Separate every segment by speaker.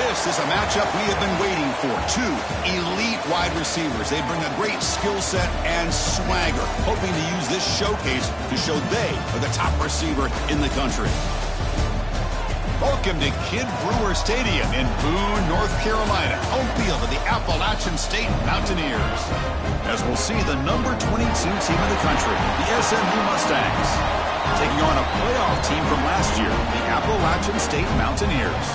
Speaker 1: This is a matchup we have been waiting for. Two elite wide receivers. They bring a great skill set and swagger, hoping to use this showcase to show they are the top receiver in the country. Welcome to Kid Brewer Stadium in Boone, North Carolina, home field of the Appalachian State Mountaineers. As we'll see the number 22 team in the country, the SMU Mustangs, taking on a playoff team from last year, the Appalachian State Mountaineers.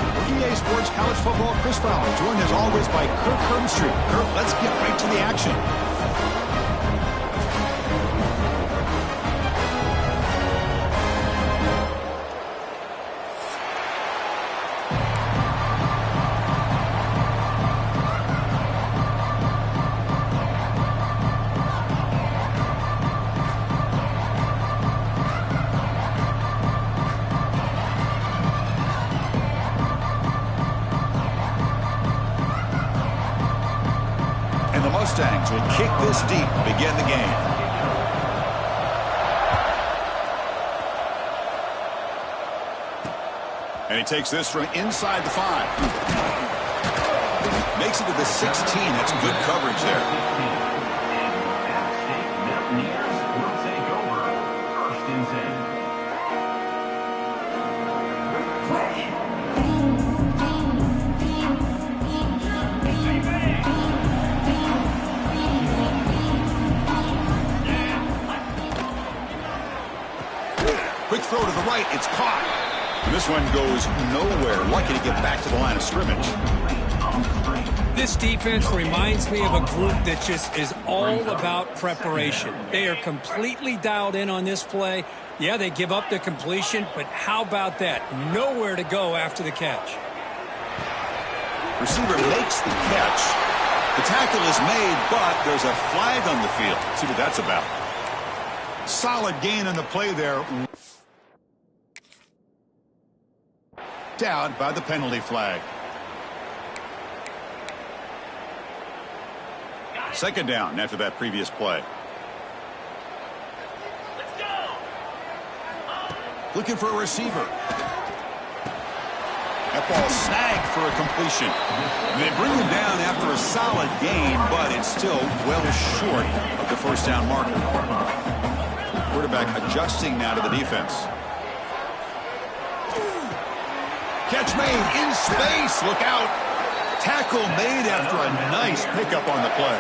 Speaker 1: For EA Sports College Football, Chris Fowler, joined as always by Kirk Hermstreet. Kirk, let's get right to the action. And the Mustangs will kick this deep to begin the game. And he takes this from inside the 5. Makes it to the 16. That's good coverage there. Quick throw to the right. It's caught. And this one goes nowhere. Lucky to get back to the line of scrimmage.
Speaker 2: This defense reminds me of a group that just is all about preparation. They are completely dialed in on this play. Yeah, they give up the completion, but how about that? Nowhere to go after the catch.
Speaker 1: Receiver makes the catch. The tackle is made, but there's a flag on the field. Let's see what that's about. Solid gain on the play there. Down by the penalty flag. Second down after that previous play.
Speaker 3: Let's go.
Speaker 1: Looking for a receiver. That ball snagged for a completion. And they bring him down after a solid gain, but it's still well short of the first down marker. Quarterback adjusting now to the defense. Catch made in space. Look out. Tackle made after a nice pickup on the play.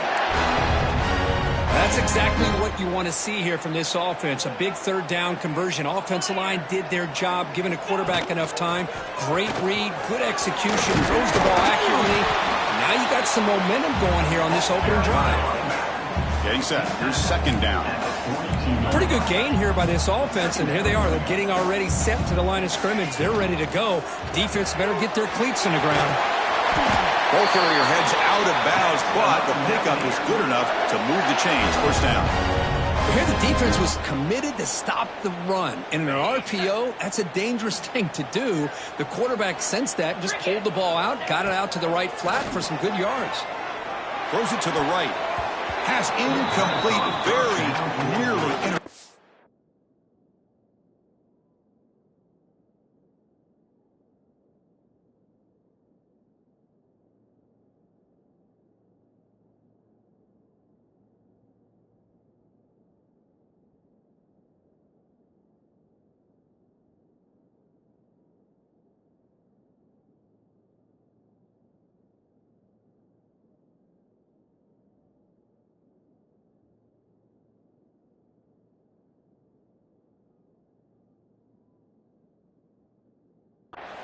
Speaker 2: That's exactly what you want to see here from this offense. A big third down conversion. Offensive line did their job, giving a quarterback enough time. Great read, good execution, throws the ball accurately. Now you got some momentum going here on this opening drive.
Speaker 1: Getting set. Here's second down.
Speaker 2: Pretty good gain here by this offense, and here they are. They're getting already set to the line of scrimmage. They're ready to go. Defense better get their cleats in the ground.
Speaker 1: Both earlier heads out of bounds, but the pickup is good enough to move the chains. First down.
Speaker 2: Here the defense was committed to stop the run. And in an RPO, that's a dangerous thing to do. The quarterback sensed that, just pulled the ball out, got it out to the right flat for some good yards.
Speaker 1: Throws it to the right. Pass incomplete, very nearly inter.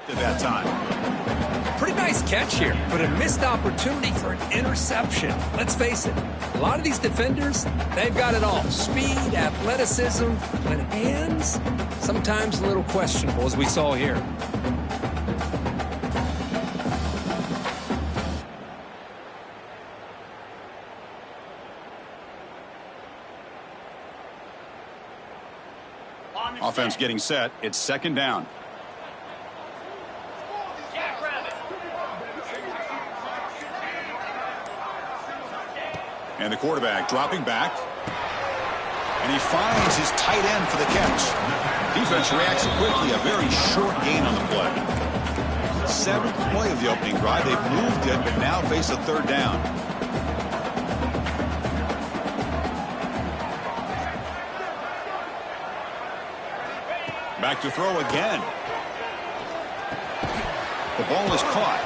Speaker 1: At that time.
Speaker 2: Pretty nice catch here, but a missed opportunity for an interception. Let's face it, a lot of these defenders, they've got it all. Speed, athleticism, but hands, sometimes a little questionable, as we saw here.
Speaker 1: Offense getting set. It's second down. And the quarterback dropping back. And he finds his tight end for the catch. Defense reacts quickly. A very short gain on the play. 7th play of the opening drive. They've moved it, but now face a third down. Back to throw again. The ball is caught.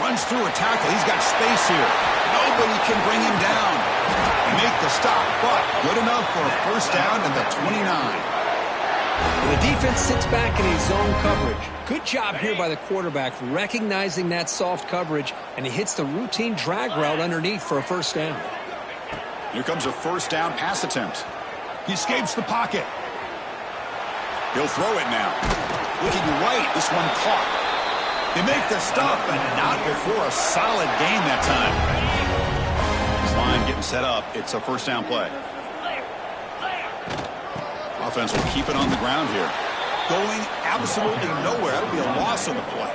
Speaker 1: Runs through a tackle. He's got space here. Nobody can bring him down. Make the stop, but good enough for a first down at the 29.
Speaker 2: The defense sits back in a zone coverage. Good job here by the quarterback recognizing that soft coverage, and he hits the routine drag route underneath for a first down.
Speaker 1: Here comes a first down pass attempt. He escapes the pocket. He'll throw it now. Looking right, this one caught. They make the stop, but not before a solid gain that time. This line getting set up. It's a first down play. Offense will keep it on the ground here. Going absolutely nowhere. That'll be a loss on the play.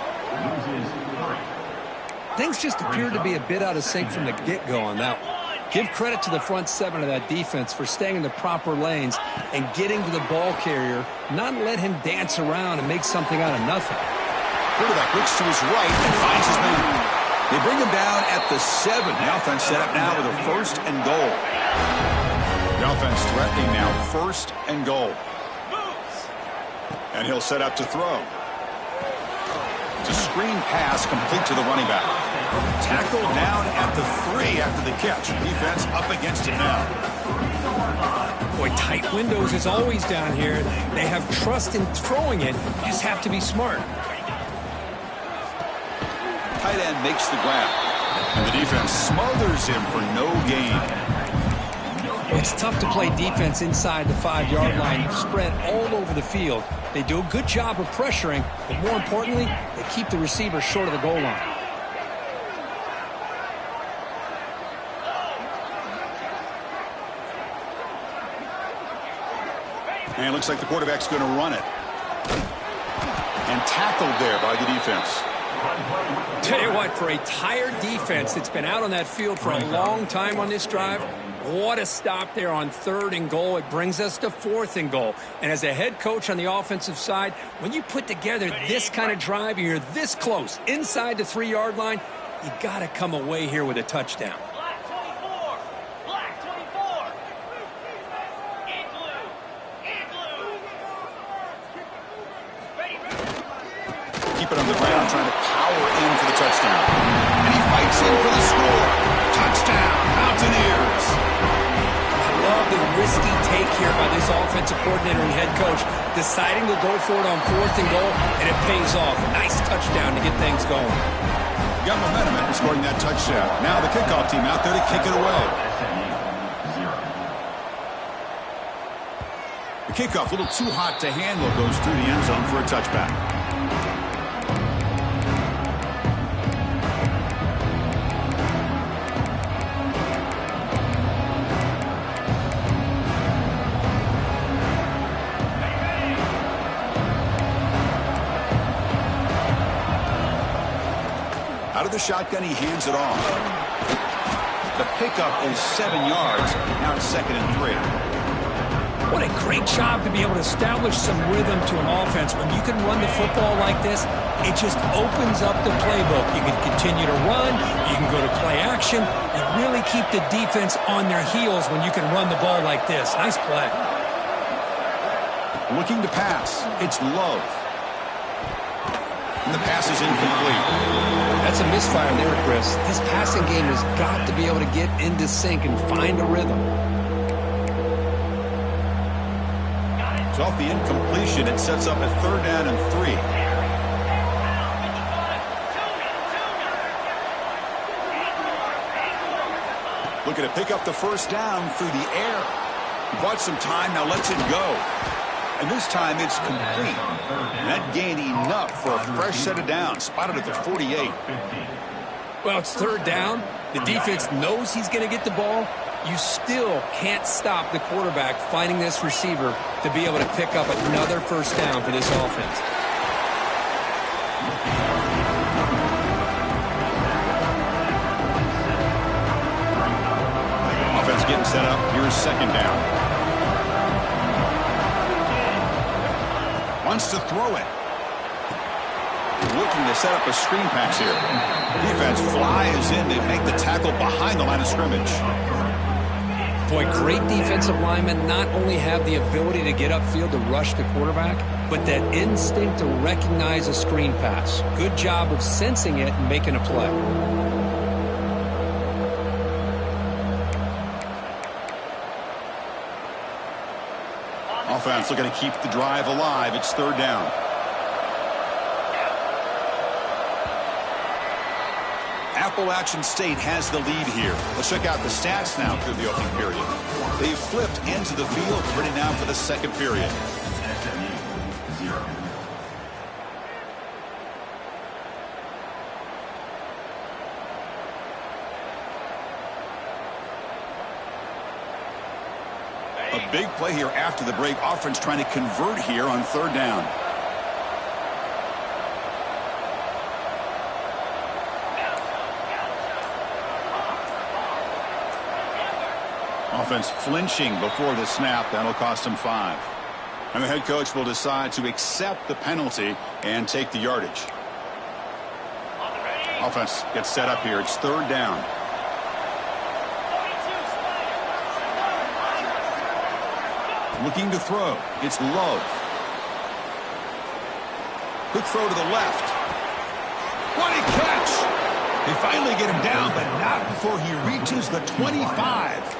Speaker 2: Things just appeared to be a bit out of sync from the get-go on that one. Give credit to the front seven of that defense for staying in the proper lanes and getting to the ball carrier, not let him dance around and make something out of nothing.
Speaker 1: Quarterback looks to his right and finds his man. They bring him down at the 7. The offense set up now with a first and goal. The offense threatening now, first and goal. And he'll set up to throw. It's a screen pass complete to the running back. Tackled down at the 3 after the catch. Defense up against it now.
Speaker 2: Boy, tight windows is always down here. They have trust in throwing it. You just have to be smart.
Speaker 1: Tight end makes the grab. And the defense smothers him for no gain.
Speaker 2: It's tough to play defense inside the 5-yard line, spread all over the field. They do a good job of pressuring, but more importantly, they keep the receiver short of the goal line.
Speaker 1: And it looks like the quarterback's going to run it. And tackled there by the defense.
Speaker 2: Tell you what, for a tired defense that's been out on that field for a long time on this drive, what a stop there on 3rd and goal. It brings us to 4th and goal. And as a head coach on the offensive side, when you put together this kind of drive and you're this close inside the 3-yard line, you got to come away here with a touchdown.
Speaker 1: Keep it on the ground, trying to power in for the touchdown. And he fights in for the score. Touchdown, Mountaineers.
Speaker 2: I love the risky take here by this offensive coordinator and head coach, deciding to go for it on 4th and goal, and it pays off. Nice touchdown to get things going.
Speaker 1: Got momentum after scoring that touchdown. Now the kickoff team out there to kick it away. The kickoff, a little too hot to handle, goes through the end zone for a touchback. Out of the shotgun, he hands it off. The pickup is 7 yards. Now it's 2nd and 3.
Speaker 2: What a great job to be able to establish some rhythm to an offense. When you can run the football like this, it just opens up the playbook. You can continue to run. You can go to play action. You really keep the defense on their heels when you can run the ball like this. Nice play.
Speaker 1: Looking to pass. It's Love. And the pass is incomplete.
Speaker 2: That's a misfire there, Chris. This passing game has got to be able to get into sync and find a rhythm.
Speaker 1: So off the incompletion, it sets up a 3rd down and 3. Looking to pick up the first down through the air. He bought some time, now lets it go. And this time it's complete. And that gained enough for a fresh set of downs, spotted at the 48.
Speaker 2: Well, it's 3rd down. The defense knows he's going to get the ball. You still can't stop the quarterback finding this receiver to be able to pick up another first down for this offense.
Speaker 1: Offense getting set up. Here's 2nd down. Wants to throw it. Wouldn't looking to set up a screen pass here. Defense flies in. They make the tackle behind the line of scrimmage.
Speaker 2: Boy, great defensive linemen not only have the ability to get upfield to rush the quarterback, but that instinct to recognize a screen pass. Good job of sensing it and making a play.
Speaker 1: Offense looking to keep the drive alive. It's third down. Appalachian State has the lead here. Let's check out the stats now through the opening period. They've flipped into the field, ready now for the second period. SMU 0. A big play here after the break. Offense trying to convert here on third down. Offense flinching before the snap. That'll cost him 5. And the head coach will decide to accept the penalty and take the yardage. Offense gets set up here. It's third down. Looking to throw. It's Love. Quick throw to the left. What a catch! They finally get him down, but not before he reaches the 25.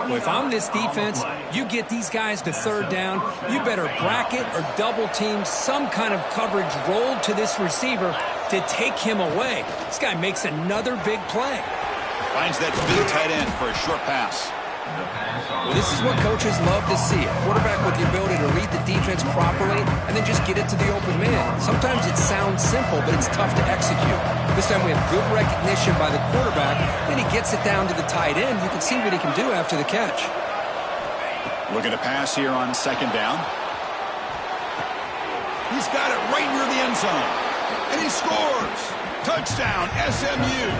Speaker 2: Well, if I'm this defense, you get these guys to third down, you better bracket or double team some kind of coverage rolled to this receiver to take him away. This guy makes another big play.
Speaker 1: Finds that big tight end for a short pass.
Speaker 2: Well, this is what coaches love to see. A quarterback with the ability to read the defense properly and then just get it to the open man. Sometimes it sounds simple, but it's tough to execute. This time we have good recognition by the quarterback. Then he gets it down to the tight end. You can see what he can do after the catch.
Speaker 1: Looking to pass here on second down. He's got it right near the end zone. And he scores. Touchdown, SMU.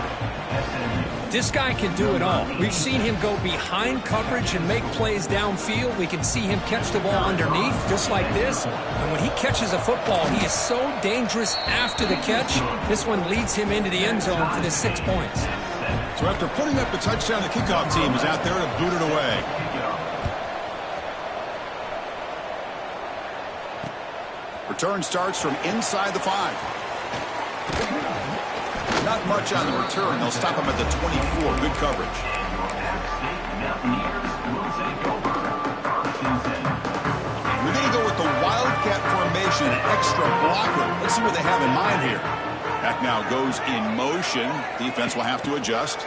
Speaker 2: This guy can do it all. We've seen him go behind coverage and make plays downfield. We can see him catch the ball underneath, just like this. And when he catches a football, he is so dangerous after the catch. This one leads him into the end zone for the 6 points.
Speaker 1: So after putting up the touchdown, the kickoff team is out there to boot it away. Return starts from inside the 5. Not much on the return. They'll stop him at the 24. Good coverage. We're going to go with the Wildcat formation, extra blocker. Let's see what they have in mind here. Back now goes in motion. Defense will have to adjust.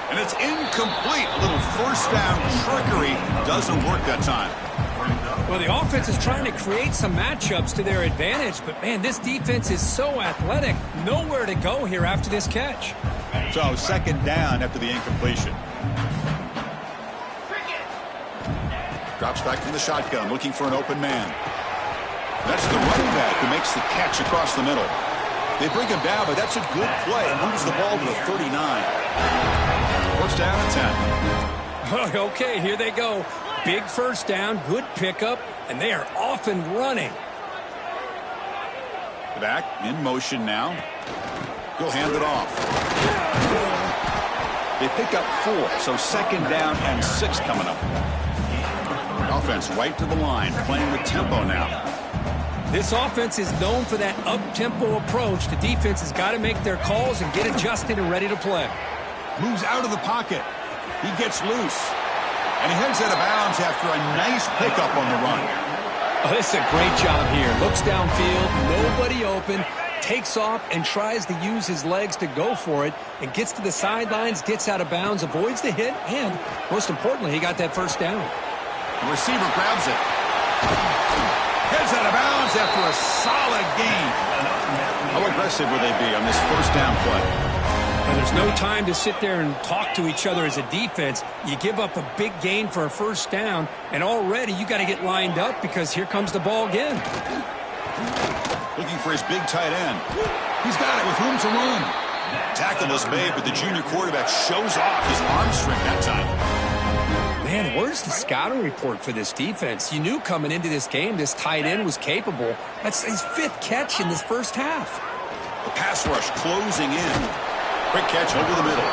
Speaker 1: And it's incomplete. A little first down trickery. Doesn't work that time.
Speaker 2: Well, the offense is trying to create some matchups to their advantage, but, man, this defense is so athletic. Nowhere to go here after this catch.
Speaker 1: So, second down after the incompletion. Drops back from the shotgun, looking for an open man. That's the running back who makes the catch across the middle. They bring him down, but that's a good play. Moves the ball to the 39. First down and 10.
Speaker 2: Okay, here they go. Big first down, good pickup, and they are off and running.
Speaker 1: Back in motion now. He'll hand it off. They pick up 4, so second down and 6 coming up. Offense right to the line, playing with tempo now.
Speaker 2: This offense is known for that up-tempo approach. The defense has got to make their calls and get adjusted and ready to play.
Speaker 1: Moves out of the pocket. He gets loose. And he heads out of bounds after a nice pickup on the run.
Speaker 2: Oh, this is a great job here. Looks downfield, nobody open, takes off and tries to use his legs to go for it, and gets to the sidelines, gets out of bounds, avoids the hit, and most importantly, he got that first down.
Speaker 1: The receiver grabs it. Heads out of bounds after a solid gain. How aggressive will they be on this first down play?
Speaker 2: And there's no time to sit there and talk to each other as a defense. You give up a big gain for a first down, and already you got to get lined up because here comes the ball again.
Speaker 1: Looking for his big tight end. He's got it with room to run. Tackle was made, but the junior quarterback shows off his arm strength that time.
Speaker 2: Man, where's the scouting report for this defense? You knew coming into this game this tight end was capable. That's his 5th catch in this first half.
Speaker 1: The pass rush closing in. Quick catch over the middle.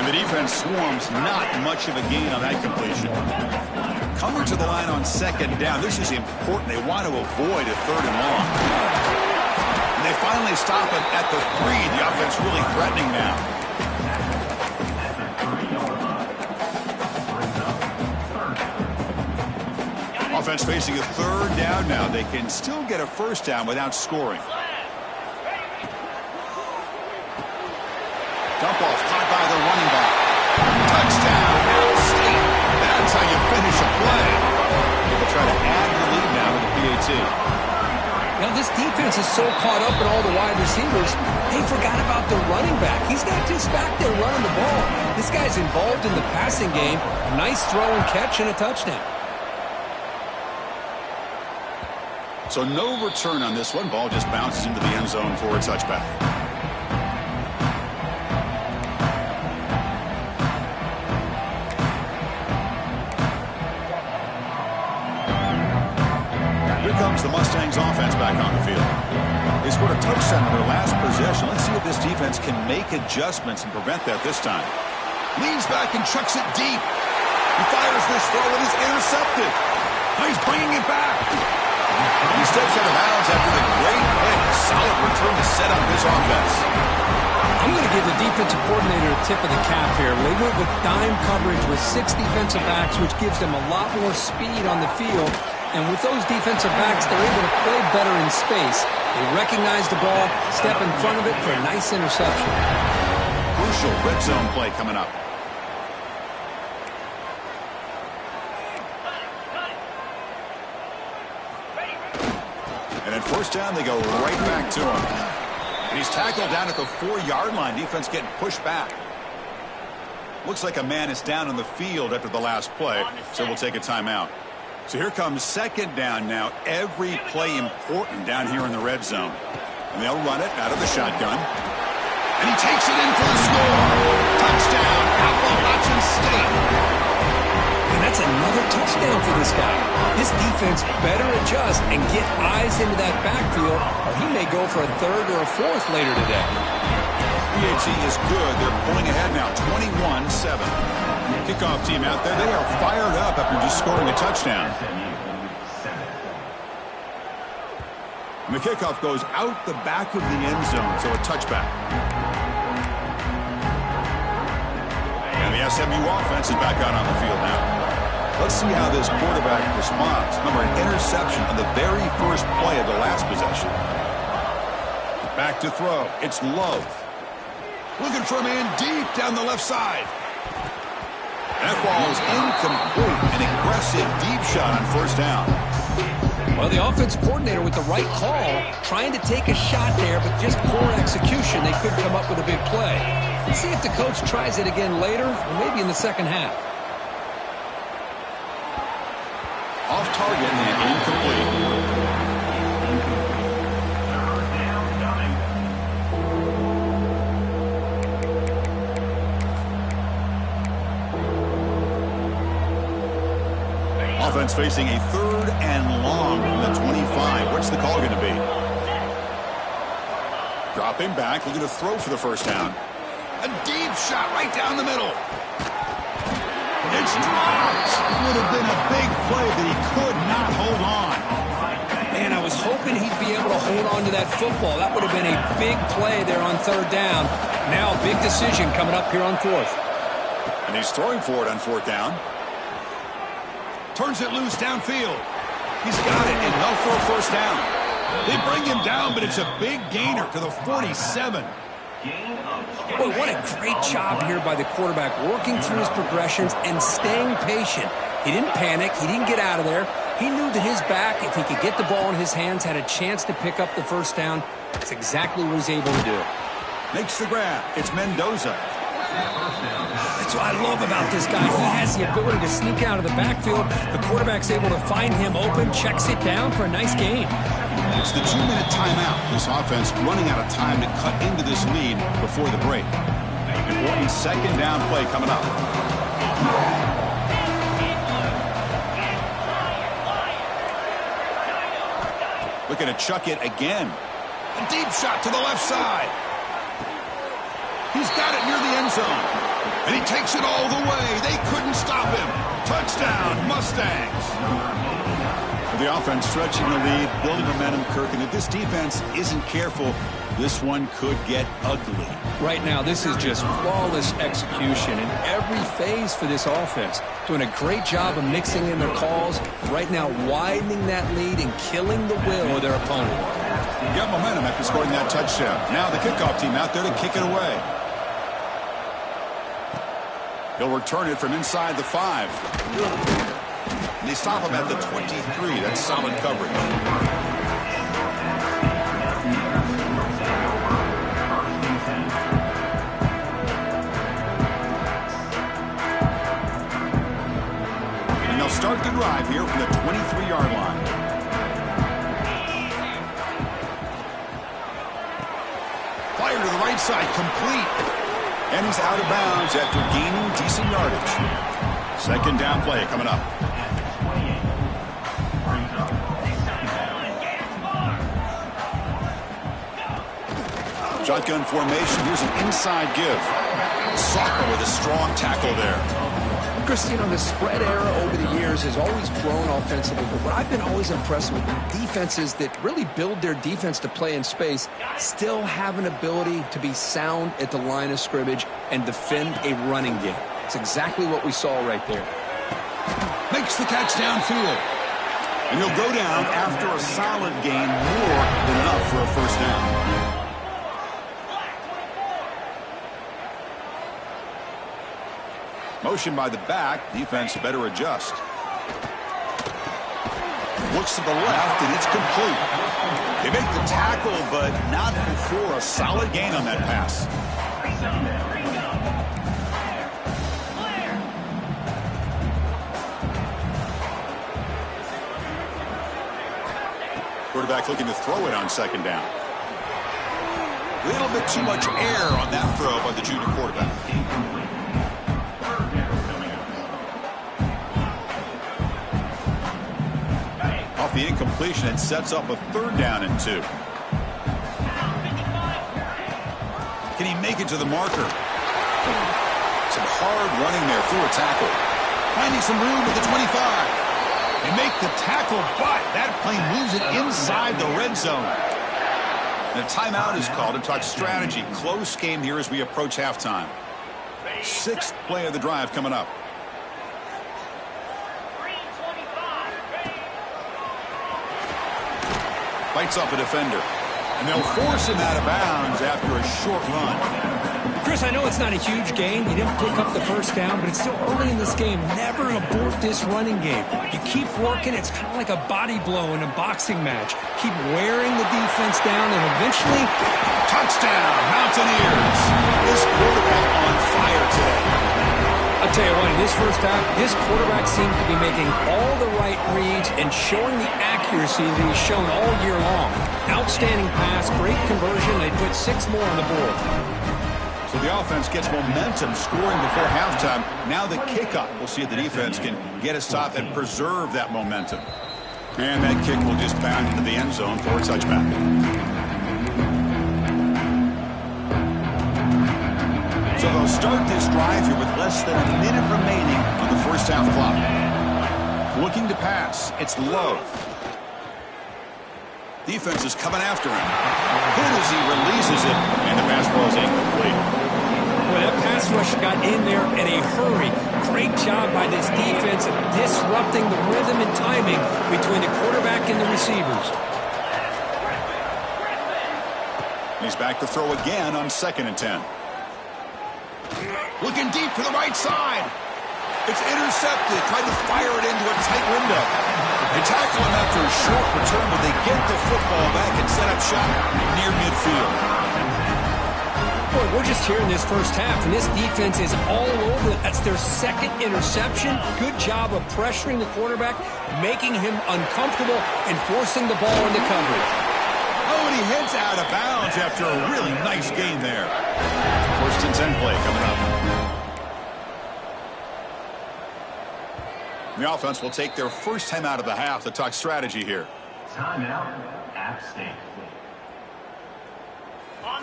Speaker 1: And the defense swarms, not much of a gain on that completion. Coming to the line on 2nd down. This is important. They want to avoid a 3rd and long. And they finally stop it at the 3. The offense really threatening now. Offense facing a 3rd down now. They can still get a 1st down without scoring. Dump off caught by the running back. Touchdown, App State. That's how you finish a play. They'll try to add the lead now with the PAT.
Speaker 2: Now, this defense is so caught up in all the wide receivers, they forgot about the running back. He's not just back there running the ball. This guy's involved in the passing game. A nice throw and catch and a touchdown.
Speaker 1: So no return on this one. Ball just bounces into the end zone for a touchback. Here comes the Mustangs offense back on the field. They scored a touchdown on their last possession. Let's see if this defense can make adjustments and prevent that this time. Leans back and chucks it deep. He fires this throw and is intercepted. Now he's bringing it back. And he steps out of bounds after the great hit. Solid return to set up this offense.
Speaker 2: I'm going to give the defensive coordinator a tip of the cap here. They went with dime coverage with 6 defensive backs, which gives them a lot more speed on the field. And with those defensive backs, they're able to play better in space. They recognize the ball, step in front of it for a nice interception.
Speaker 1: Crucial red zone play coming up. And at 1st down, they go right back to him. And he's tackled down at the 4-yard line. Defense getting pushed back. Looks like a man is down on the field after the last play, so we'll take a timeout. So here comes 2nd down now. Every play important down here in the red zone. And they'll run it out of the shotgun. And he takes it in for the score. Touchdown, Appalachian State.
Speaker 2: And that's another touchdown for this guy. This defense better adjust and get eyes into that backfield, or he may go for a 3rd or a 4th later today.
Speaker 1: PAT is good. They're pulling ahead now, 21-7. Kickoff team out there. They are fired up after just scoring a touchdown. And the kickoff goes out the back of the end zone, so a touchback. And the SMU offense is back out on the field now. Let's see how this quarterback responds. Remember, an interception on the very first play of the last possession. Back to throw. It's Love. Looking for a man deep down the left side. That ball is incomplete. An aggressive deep shot on 1st down.
Speaker 2: Well, the offensive coordinator with the right call, trying to take a shot there, but just poor execution. They couldn't come up with a big play. Let's see if the coach tries it again later, or maybe in the 2nd half.
Speaker 1: Off target and incomplete. Offense facing a 3rd and long from the 25. What's the call going to be? Dropping back, looking to throw for the 1st down. A deep shot right down the middle. It's dropped. It would have been a big play, but he could not hold on.
Speaker 2: Man, I was hoping he'd be able to hold on to that football. That would have been a big play there on 3rd down. Now a big decision coming up here on 4th.
Speaker 1: And he's throwing for it on 4th down. Turns it loose downfield. He's got it, and they'll throw 1st down. They bring him down, but it's a big gainer to the 47.
Speaker 2: Boy, what a great job here by the quarterback, working through his progressions and staying patient. He didn't panic. He didn't get out of there. He knew that his back, if he could get the ball in his hands, had a chance to pick up the 1st down. That's exactly what he's able to do.
Speaker 1: Makes the grab. It's Mendoza.
Speaker 2: That's what I love about this guy. He has the ability to sneak out of the backfield. The quarterback's able to find him open, checks it down for a nice gain.
Speaker 1: It's the 2-minute timeout. This offense running out of time to cut into this lead before the break. Important 2nd down play coming up. Looking to chuck it again. A deep shot to the left side. He's got it near the end zone. And he takes it all the way. They couldn't stop him. Touchdown, Mustangs. The offense stretching the lead, building momentum, Kirk. And if this defense isn't careful, this one could get ugly.
Speaker 2: Right now, this is just flawless execution in every phase for this offense. Doing a great job of mixing in their calls. Right now, widening that lead and killing the will of their opponent.
Speaker 1: You got momentum after scoring that touchdown. Now the kickoff team out there to kick it away. He'll return it from inside the 5. And they stop him at the 23. That's solid coverage. And they'll start the drive here from the 23-yard line. Fire to the right side, complete. And he's out of bounds after gaining decent yardage. Second down play coming up. Shotgun formation. Here's an inside give. Soccer with a strong tackle there.
Speaker 2: Chris, you know, the spread era over the years has always grown offensively, but what I've been always impressed with defenses that really build their defense to play in space still have an ability to be sound at the line of scrimmage and defend a running game. It's exactly what we saw right there.
Speaker 1: Makes the catch downfield. And he'll go down after a solid gain, more than enough for a first down. Motion by the back. Defense better adjust. Looks to the left, and it's complete. They make the tackle, but not before a solid gain on that pass. Quarterback looking to throw it on second down. A little bit too much air on that throw by the junior quarterback. The incompletion and sets up a third down and 2. Can he make it to the marker? Some hard running there through a tackle. Finding some room at the 25. They make the tackle, but that plane moves it inside the red zone. And a timeout is called to talk strategy. Close game here as we approach halftime. 6th play of the drive coming up. Bites off a defender. And they'll force him out of bounds after a short run.
Speaker 2: Chris, I know it's not a huge gain. You didn't pick up the first down, but it's still early in this game. Never abort this running game. You keep working. It's kind of like a body blow in a boxing match. Keep wearing the defense down, and eventually...
Speaker 1: Touchdown, Mountaineers. This quarterback on fire today.
Speaker 2: I'll tell you what, in this first half, this quarterback seems to be making all the right reads and showing the accuracy that he's shown all year long. Outstanding pass, great conversion. They put 6 more on the board.
Speaker 1: So the offense gets momentum, scoring before halftime. Now the kickoff. We'll see if the defense can get a stop and preserve that momentum. And that kick will just bound into the end zone for a touchback. So they'll start this drive here with less than a minute remaining on the first half clock. Looking to pass. It's Love. Defense is coming after him. Good as he releases it, and the pass ball is incomplete.
Speaker 2: Boy, that pass rush got in there in a hurry. Great job by this defense of disrupting the rhythm and timing between the quarterback and the receivers.
Speaker 1: He's back to throw again on 2nd and 10. Looking deep to the right side. It's intercepted. Tried to fire it into a tight window. They tackle him after a short return, but they get the football back and set up shop near midfield.
Speaker 2: Boy, we're just here in this first half, and this defense is all over it. That's their 2nd interception. Good job of pressuring the quarterback, making him uncomfortable, and forcing the ball into coverage.
Speaker 1: Oh, and he heads out of bounds after a really nice gain there. 1st and 10 play coming up. The offense will take their first time out of the half to talk strategy here.
Speaker 3: Timeout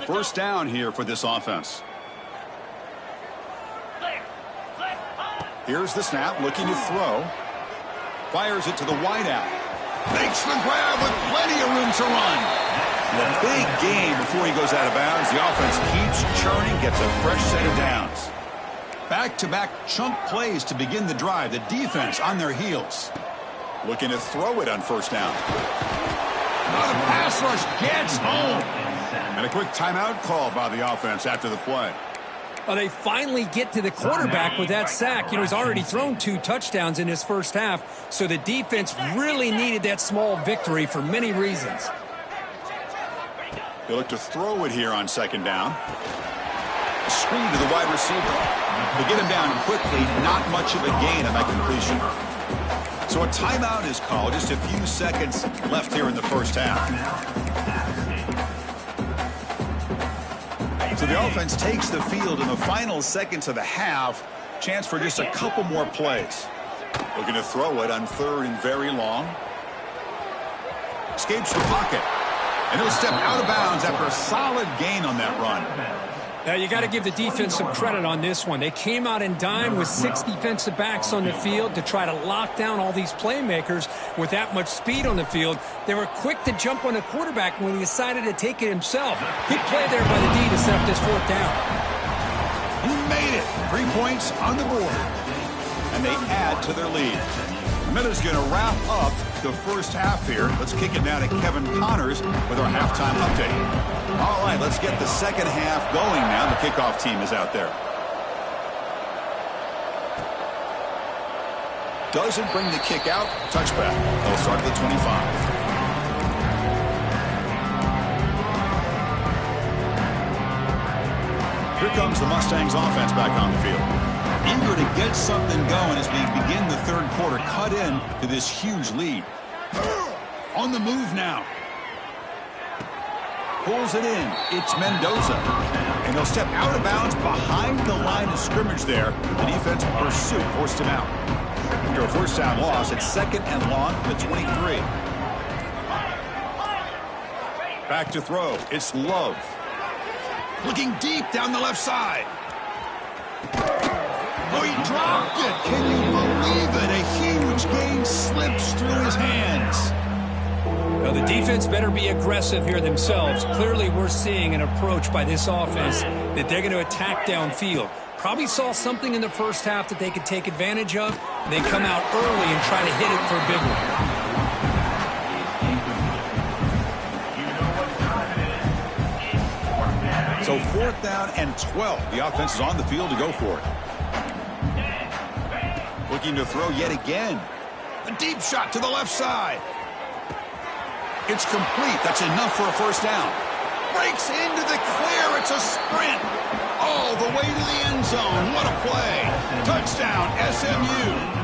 Speaker 1: First down here for this offense. Here's the snap, looking to throw. Fires it to the wideout. Makes the grab with plenty of room to run. And a big gain before he goes out of bounds. The offense keeps churning, gets a fresh set of downs. Back-to-back chunk plays to begin the drive. The defense on their heels. Looking to throw it on first down. The pass rush gets home. And a quick timeout call by the offense after the play.
Speaker 2: Well, they finally get to the quarterback with that sack. You know, he's already thrown 2 touchdowns in his first half, so the defense really needed that small victory for many reasons.
Speaker 1: They look to throw it here on second down. A screen to the wide receiver. They get him down quickly, not much of a gain on that completion. So a timeout is called. Just a few seconds left here in the first half. So the offense takes the field in the final seconds of the half. Chance for just a couple more plays. Looking to throw it on third and very long. Escapes the pocket. And he'll step out of bounds after a solid gain on that run.
Speaker 2: Now, you got to give the defense some credit on this one. They came out in dime with 6 defensive backs on the field to try to lock down all these playmakers with that much speed on the field. They were quick to jump on the quarterback when he decided to take it himself. Good play there by the D to set up this fourth down.
Speaker 1: He made it. 3 points on the board. And they add to their lead. Miller's going to wrap up the first half here. Let's kick it now to Kevin Connors with our halftime update. All right, let's get the second half going now. The kickoff team is out there. Doesn't bring the kick out. Touchback. They'll start at the 25. Here comes the Mustangs offense back on the field. Eager to get something going as we begin the third quarter. Cut in to this huge lead. On the move now. Pulls it in. It's Mendoza. And he'll step out of bounds behind the line of scrimmage there. The defense pursuit forced him out. After a first down loss, it's second and long to the 23. Back to throw. It's Love. Looking deep down the left side. Oh, he dropped it. Can you believe it? A huge gain slips through his hands.
Speaker 2: Well, the defense better be aggressive here themselves. Clearly, we're seeing an approach by this offense that they're going to attack downfield. Probably saw something in the first half that they could take advantage of. They come out early and try to hit it for a big one.
Speaker 1: So fourth down and 12. The offense is on the field to go for it. Looking to throw yet again. A deep shot to the left side. It's complete. That's enough for a first down. Breaks into the clear. It's a sprint. All the way to the end zone. What a play. Touchdown, SMU.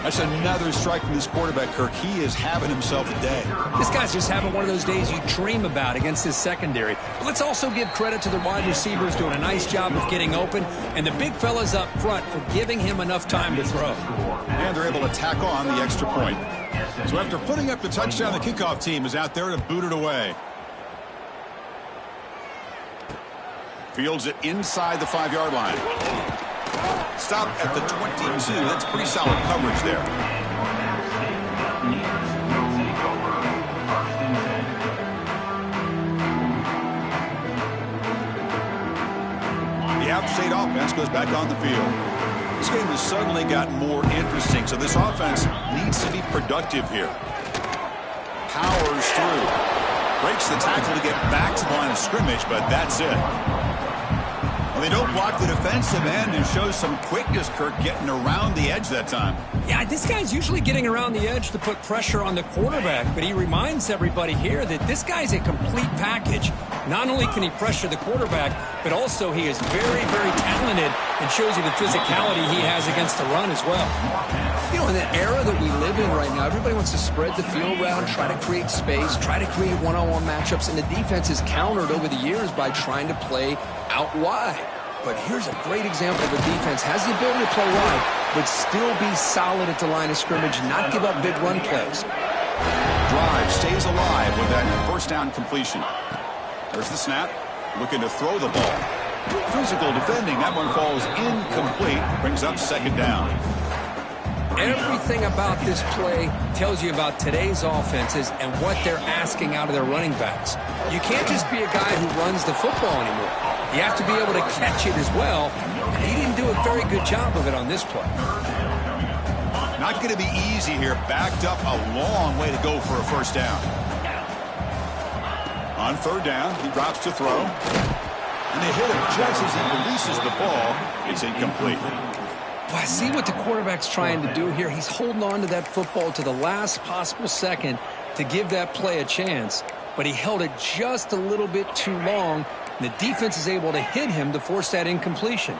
Speaker 1: That's another strike from this quarterback, Kirk. He is having himself a day.
Speaker 2: This guy's just having one of those days you dream about against his secondary. But let's also give credit to the wide receivers doing a nice job of getting open, and the big fellas up front for giving him enough time to throw.
Speaker 1: And they're able to tack on the extra point. So after putting up the touchdown, the kickoff team is out there to boot it away. Fields it inside the 5-yard line. Stop at the 22. That's pretty solid coverage there. The App State offense goes back on the field. This game has suddenly gotten more interesting, so this offense needs to be productive here. Powers through. Breaks the tackle to get back to the line of scrimmage, but that's it. They don't block the defensive end and show some quickness, Kirk, getting around the edge that time.
Speaker 2: Yeah, this guy's usually getting around the edge to put pressure on the quarterback, but he reminds everybody here that this guy's a complete package. Not only can he pressure the quarterback, but also he is very, very talented and shows you the physicality he has against the run as well.
Speaker 3: You know, in the era that we live in right now, everybody wants to spread the field around, try to create space, try to create one-on-one matchups, and the defense is countered over the years by trying to play out wide. But here's a great example of a defense has the ability to play wide, but still be solid at the line of scrimmage, not give up big run plays.
Speaker 1: Drive stays alive with that first down completion. There's the snap. Looking to throw the ball. Physical defending. That one falls incomplete. Brings up second down.
Speaker 2: Everything about this play tells you about today's offenses and what they're asking out of their running backs. You can't just be a guy who runs the football anymore. You have to be able to catch it as well. He didn't do a very good job of it on this play.
Speaker 1: Not going to be easy here. Backed up a long way to go for a first down. On third down, he drops to throw. And they hit him just as he releases the ball. It's incomplete.
Speaker 2: Well, I see what the quarterback's trying to do here. He's holding on to that football to the last possible second to give that play a chance. But he held it just a little bit too long. And the defense is able to hit him to force that incompletion.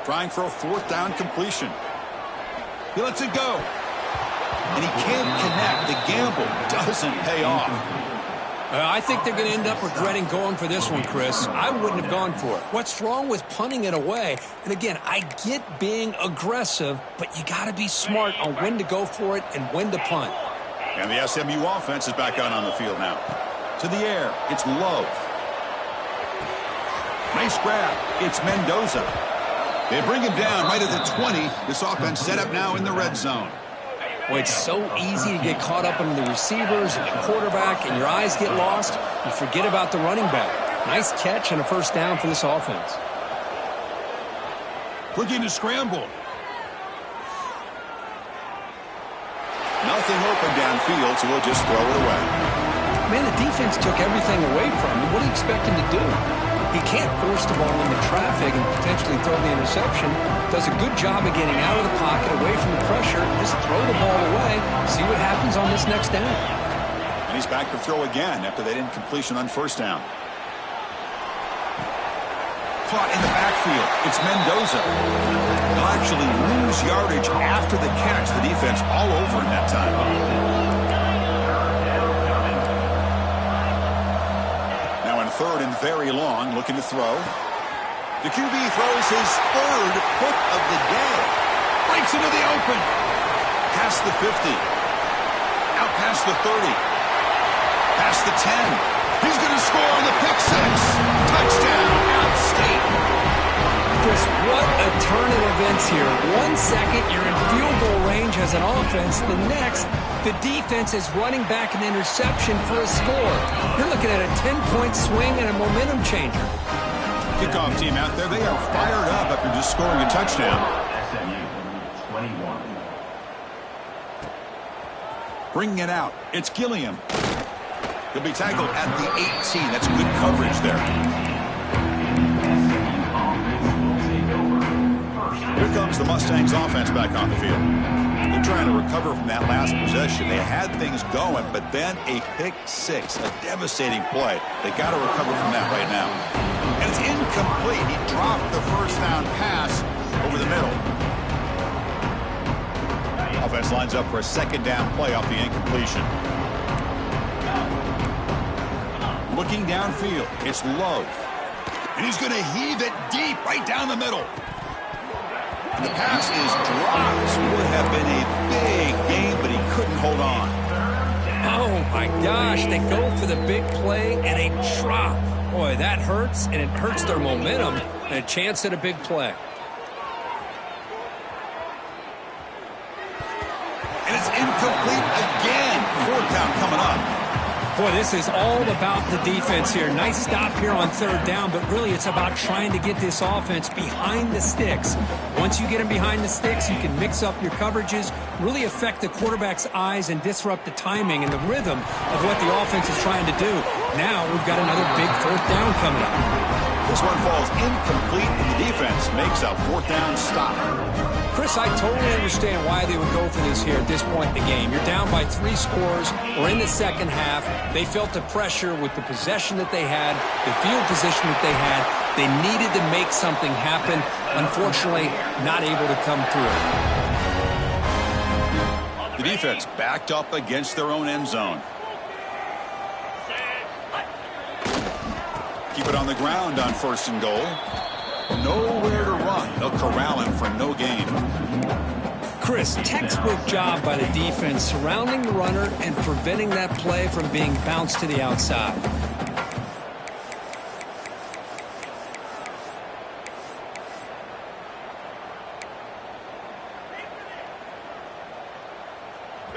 Speaker 1: Trying for a fourth down completion. He lets it go. And he can't connect. The gamble doesn't pay off.
Speaker 2: I think they're going to end up regretting going for this one, Chris. I wouldn't have gone for it. What's wrong with punting it away? And again, I get being aggressive, but you got to be smart on when to go for it and when to punt.
Speaker 1: And the SMU offense is back out on the field now. To the air, it's Love. Nice grab. It's Mendoza. They bring him down right at the 20. This offense set up now in the red zone.
Speaker 2: Well, it's so easy to get caught up in the receivers and the quarterback, and your eyes get lost. You forget about the running back. Nice catch and a first down for this offense.
Speaker 1: Looking to scramble. Nothing open downfield, so we'll just throw it away.
Speaker 2: Man, the defense took everything away from him. What do you expect him to do? He can't force the ball into traffic and potentially throw the interception. Does a good job of getting out of the pocket, away from the pressure. Just throw the ball away. See what happens on this next down.
Speaker 1: And he's back to throw again after that incompletion on first down. Caught in the backfield. It's Mendoza. He'll actually lose yardage after the catch. The defense all over him that time. Third and very long, looking to throw. The QB throws his third pick of the day. Breaks into the open. Past the 50. Out past the 30. Past the 10. He's going to score on the pick six. Touchdown, Outstate.
Speaker 2: Chris, what a turn of events here. 1 second, you're in field goal range as an offense. The next, the defense is running back an interception for a score. You're looking at a 10-point swing and a momentum changer.
Speaker 1: Kickoff team out there, they are fired up after just scoring a touchdown.
Speaker 4: SMU 21.
Speaker 1: Bringing it out, it's Gilliam. He'll be tackled at the 18. That's good coverage there. Here comes the Mustangs offense back on the field. They're trying to recover from that last possession. They had things going, but then a pick six, a devastating play. They got to recover from that right now. And it's incomplete. He dropped the first down pass over the middle. Offense lines up for a second down play off the incompletion. Looking downfield, it's Love. And he's going to heave it deep right down the middle. And the pass is dropped. Would have been a big game, but he couldn't hold on.
Speaker 2: Oh, my gosh. They go for the big play and a drop. Boy, that hurts, and it hurts their momentum and a chance at a big play.
Speaker 1: And it's incomplete again. Fourth down coming up.
Speaker 2: Boy, this is all about the defense here. Nice stop here on third down, but really it's about trying to get this offense behind the sticks. Once you get them behind the sticks, you can mix up your coverages, really affect the quarterback's eyes and disrupt the timing and the rhythm of what the offense is trying to do. Now we've got another big fourth down coming up.
Speaker 1: This one falls incomplete, and the defense makes a fourth down stop.
Speaker 2: Chris, I totally understand why they would go for this here at this point in the game. You're down by 3 scores. We're in the second half. They felt the pressure with the possession that they had, the field position that they had. They needed to make something happen. Unfortunately, not able to come through.
Speaker 1: The defense backed up against their own end zone. Keep it on the ground on first and goal. Nowhere to run. They'll corral him for no gain.
Speaker 2: Chris, textbook job by the defense surrounding the runner and preventing that play from being bounced to the outside.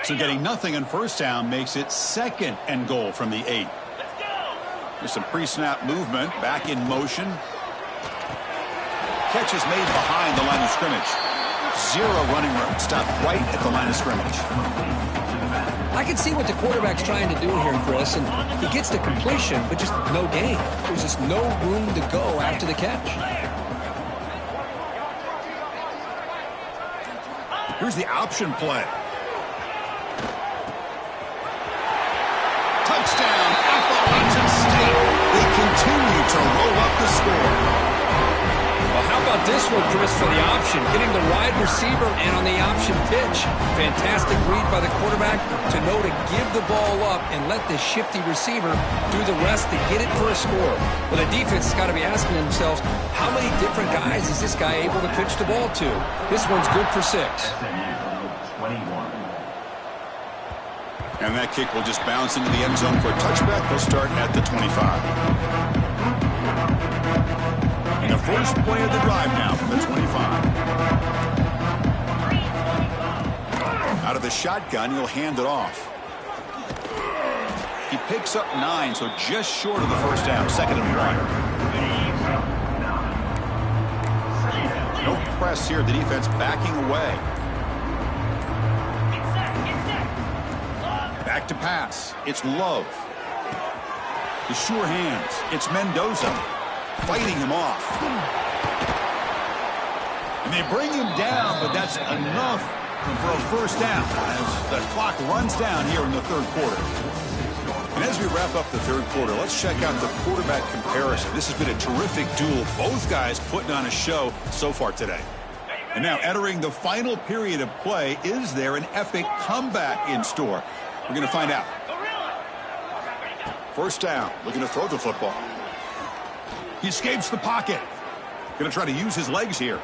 Speaker 1: So getting nothing on first down makes it 2nd and goal from the 8. There's some pre-snap movement, back in motion. Catch is made behind the line of scrimmage. 0 running room, stopped right at the line of scrimmage.
Speaker 2: I can see what the quarterback's trying to do here, Chris, and he gets the completion, but just no gain. There's just no room to go after the catch.
Speaker 1: Here's the option play. Touchdown, Appalachian State. They continue to roll up the score.
Speaker 2: Well, how about this one, Chris, for the option? Getting the wide receiver and on the option pitch. Fantastic read by the quarterback to know to give the ball up and let the shifty receiver do the rest to get it for a score. Well, the defense has got to be asking themselves, how many different guys is this guy able to pitch the ball to? This one's good for 6.
Speaker 4: SMU 21.
Speaker 1: And that kick will just bounce into the end zone for a touchback. They'll start at the 25. And the first play of the drive now from the 25. Out of the shotgun, he'll hand it off. He picks up 9, so just short of the first down. 2nd and 1. No press here. The defense backing away. Back to pass. It's Love. The sure hands. It's Mendoza fighting him off. And they bring him down, but that's enough for a first down as the clock runs down here in the 3rd quarter. And as we wrap up the 3rd quarter, let's check out the quarterback comparison. This has been a terrific duel. Both guys putting on a show so far today. And now entering the final period of play, is there an epic comeback in store? We're going to find out. First down, looking to throw the football. He escapes the pocket. Going to try to use his legs here.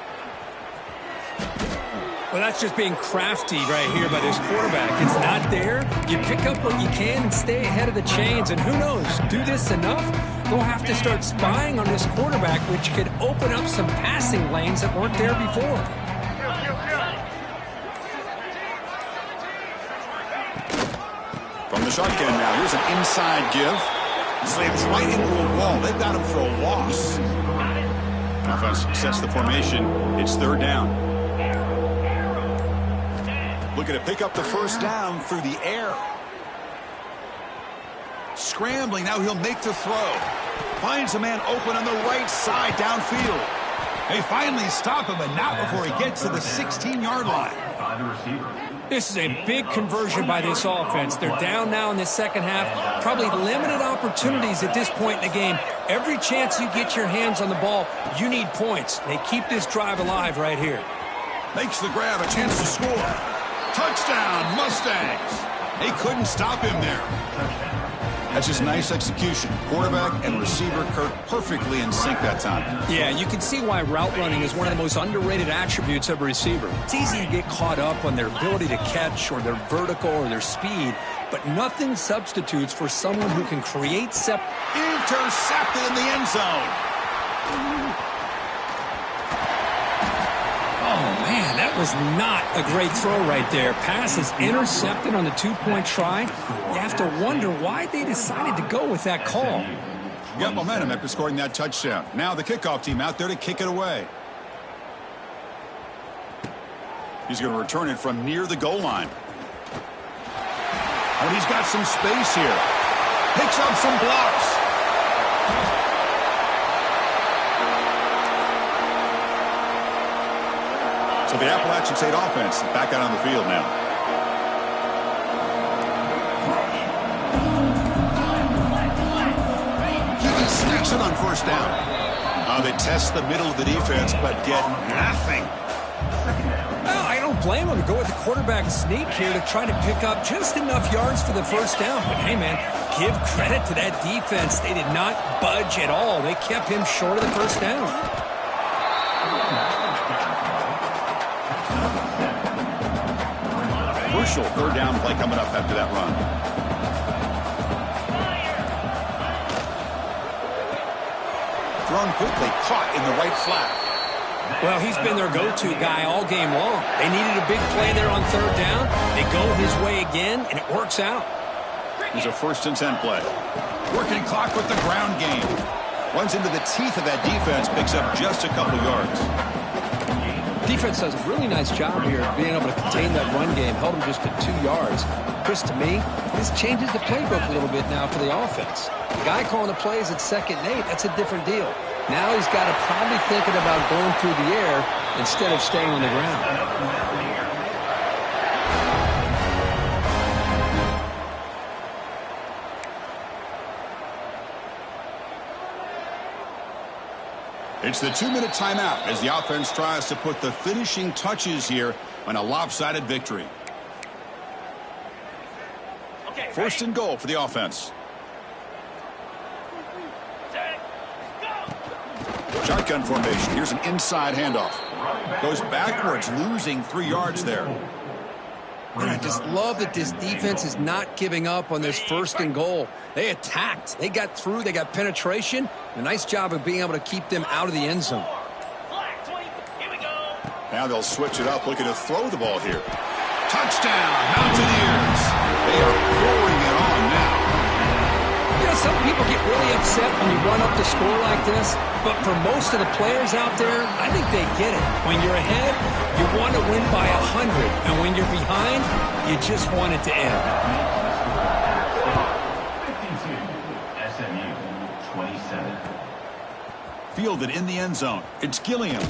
Speaker 2: Well, that's just being crafty right here by this quarterback. It's not there. You pick up what you can and stay ahead of the chains. And who knows, do this enough, they'll have to start spying on this quarterback, which could open up some passing lanes that weren't there before.
Speaker 1: From the shotgun now, here's an inside give. Slams right into a wall. They've got him for a loss. Offense sets the formation. It's 3rd down. Looking to pick up the first down through the air. Scrambling, now he'll make the throw. Finds a man open on the right side downfield. They finally stop him, but not before he gets to the 16-yard line.
Speaker 4: By the receiver.
Speaker 2: This is a big conversion by this offense. They're down now in the 2nd half. Probably limited opportunities at this point in the game. Every chance you get your hands on the ball, you need points. They keep this drive alive right here.
Speaker 1: Makes the grab, a chance to score. Touchdown, Mustangs. They couldn't stop him there. That's just nice execution. Quarterback and receiver Kurt perfectly in sync that time.
Speaker 2: Yeah, you can see why route running is one of the most underrated attributes of a receiver. It's easy to get caught up on their ability to catch or their vertical or their speed, but nothing substitutes for someone who can create
Speaker 1: intercepted in the end zone.
Speaker 2: Oh, man, that was not a great throw right there. Pass is intercepted on the 2-point try. You have to wonder why they decided to go with that call.
Speaker 1: Got momentum after scoring that touchdown. Now the kickoff team out there to kick it away. He's going to return it from near the goal line. And he's got some space here. Picks up some blocks. So the Appalachian State offense back out on the field now. He snacks it on first down. They test the middle of the defense, but get nothing.
Speaker 2: Well, I don't blame him to go with the quarterback sneak here to try to pick up just enough yards for the first down. But, hey, man, give credit to that defense. They did not budge at all. They kept him short of the first down.
Speaker 1: crucial third down play coming up after that run. Thrown quickly, caught in the right flat.
Speaker 2: Well, he's been their go-to guy all game long. They needed a big play there on third down. They go his way again, and it works out.
Speaker 1: Here's a 1st and 10 play. Working clock with the ground game. Runs into the teeth of that defense, picks up just a couple yards.
Speaker 2: Defense does a really nice job here of being able to contain that run game. Held him just to 2 yards. Chris, to me, this changes the playbook a little bit now for the offense. The guy calling the plays at 2nd and 8, that's a different deal. Now he's got to probably thinking about going through the air instead of staying on the ground.
Speaker 1: It's the 2-minute timeout as the offense tries to put the finishing touches here on a lopsided victory. 1st and goal for the offense. Shotgun formation. Here's an inside handoff. Goes backwards, losing 3 yards there.
Speaker 2: And I just love that this defense is not giving up on this 1st and goal. They attacked. They got through. They got penetration. A nice job of being able to keep them out of the end zone.
Speaker 1: Now they'll switch it up, looking to throw the ball here. Touchdown, Mountaineers. They are pouring it on now.
Speaker 2: You know, some people get really upset when you run up the score like this, but for most of the players out there, I think they get it. When you're ahead, you want to win by 100, and when you're behind, you just want it to end.
Speaker 4: 52, SMU, 27.
Speaker 1: Fielded in the end zone. It's Gilliam.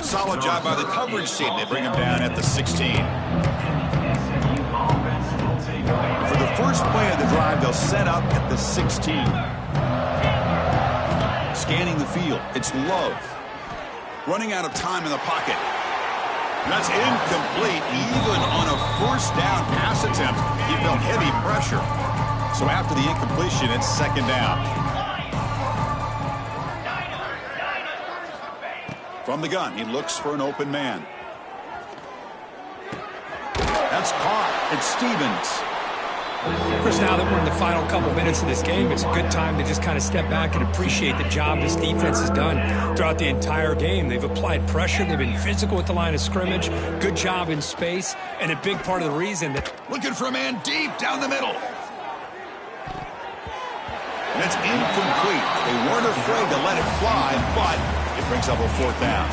Speaker 1: Solid job by the coverage team. They bring him down at the 16. For the first play of the drive, they'll set up at the 16. Scanning the field. It's Love. Running out of time in the pocket. That's incomplete. Even on a 1st down pass attempt, he felt heavy pressure. So after the incompletion, it's 2nd down. From the gun, he looks for an open man. That's caught. It's Stevens.
Speaker 2: Chris, now that we're in the final couple minutes of this game, it's a good time to just kind of step back and appreciate the job this defense has done throughout the entire game. They've applied pressure. They've been physical at the line of scrimmage. Good job in space. And a big part of the reason that...
Speaker 1: Looking for a man deep down the middle. And it's incomplete. They weren't afraid to let it fly, but it brings up a 4th down.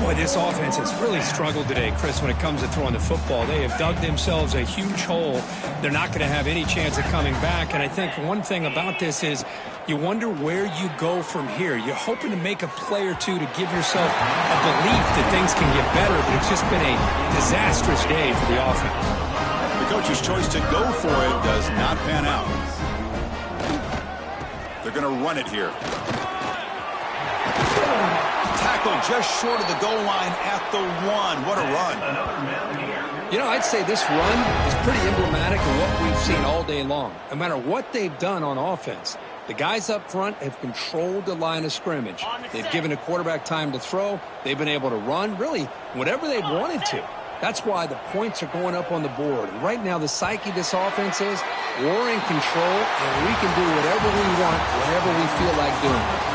Speaker 2: Boy, this offense has really struggled today, Chris, when it comes to throwing the football. They have dug themselves a huge hole. They're not going to have any chance of coming back. And I think one thing about this is you wonder where you go from here. You're hoping to make a play or two to give yourself a belief that things can get better, but it's just been a disastrous day for the offense.
Speaker 1: The coach's choice to go for it does not pan out. They're going to run it here. Tackle just short of the goal line at the 1. What a run.
Speaker 2: You know, I'd say this run is pretty emblematic of what we've seen all day long. No matter what they've done on offense, the guys up front have controlled the line of scrimmage. They've given the quarterback time to throw. They've been able to run, really, whatever they've wanted to. That's why the points are going up on the board. And right now, the psyche of this offense is we're in control, and we can do whatever we want, whenever we feel like doing it.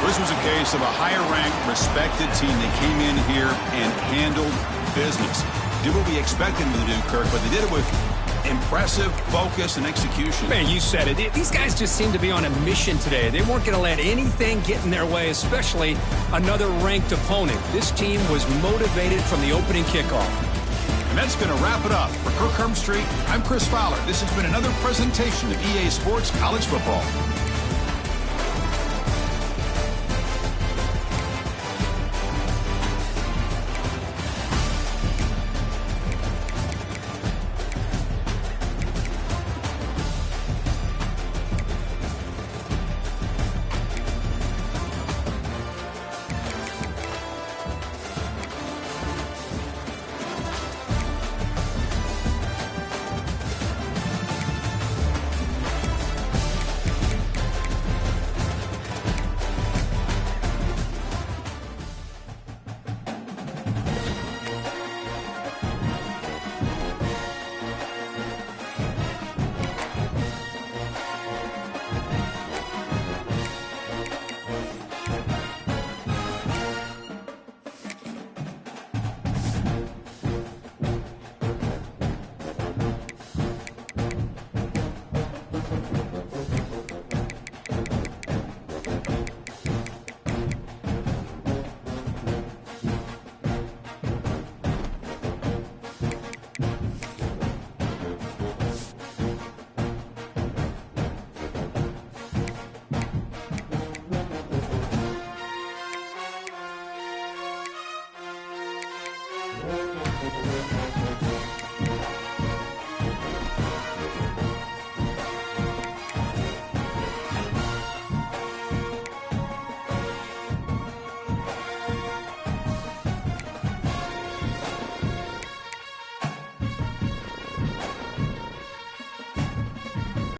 Speaker 1: This was a case of a higher-ranked, respected team that came in here and handled business. Did what we expected them to do, Kirk, but they did it with impressive focus and execution.
Speaker 2: Man, you said it. These guys just seem to be on a mission today. They weren't going to let anything get in their way, especially another ranked opponent. This team was motivated from the opening kickoff.
Speaker 1: And that's going to wrap it up. For Kirk Hermstreet, I'm Chris Fowler. This has been another presentation of EA Sports College Football.